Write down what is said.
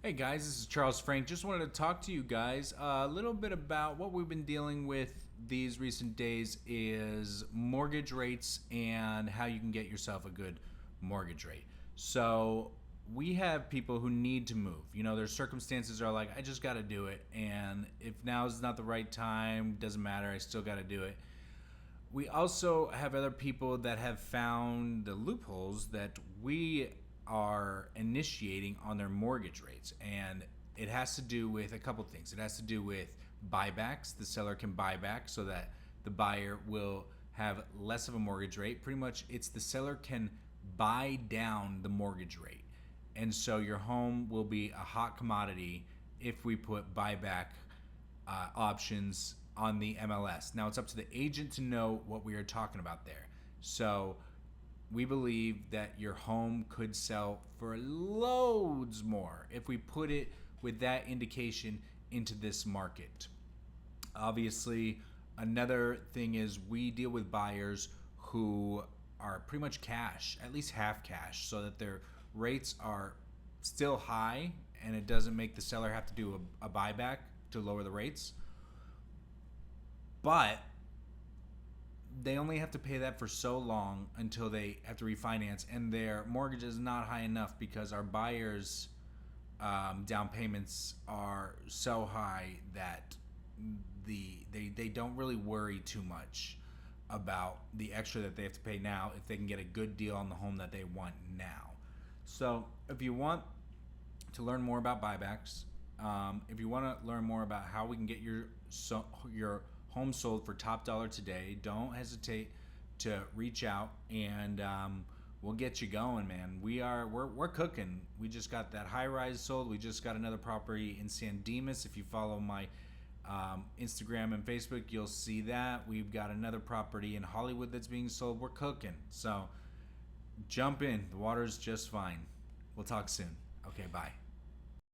Hey guys, this is Charles Frank. Just wanted to talk to you guys a little bit about what we've been dealing with these recent days is mortgage rates and how you can get yourself a good mortgage rate. So, we have people who need to move. Their circumstances are like, I just got to do it. And if now is not the right time, doesn't matter, I still got to do it. We also have other people that have found the loopholes that we are initiating on their mortgage rates. And it has to do with a couple things. It has to do with buybacks. The seller can buy back so that the buyer will have less of a mortgage rate. Pretty much, it's the seller can buy down the mortgage rate. And so your home will be a hot commodity if we put buyback options on the MLS. Now it's up to the agent to know what we are talking about there. So we believe that your home could sell for loads more if we put it with that indication into this market. Obviously, another thing is we deal with buyers who are pretty much cash, at least half cash, so that their rates are still high and it doesn't make the seller have to do a buyback to lower the rates. But they only have to pay that for so long until they have to refinance, and their mortgage is not high enough because our buyers' down payments are so high that they don't really worry too much about the extra that they have to pay now if they can get a good deal on the home that they want now. So if you want to learn more about buybacks, if you want to learn more about how we can get your home sold for top dollar today, don't hesitate to reach out, and we'll get you going, man. We're cooking. We just got that high rise sold. We just got another property in San Dimas. If you follow my Instagram and Facebook, you'll see that we've got another property in Hollywood that's being sold. We're cooking, so jump in. The water's just fine. We'll talk soon. Okay, bye.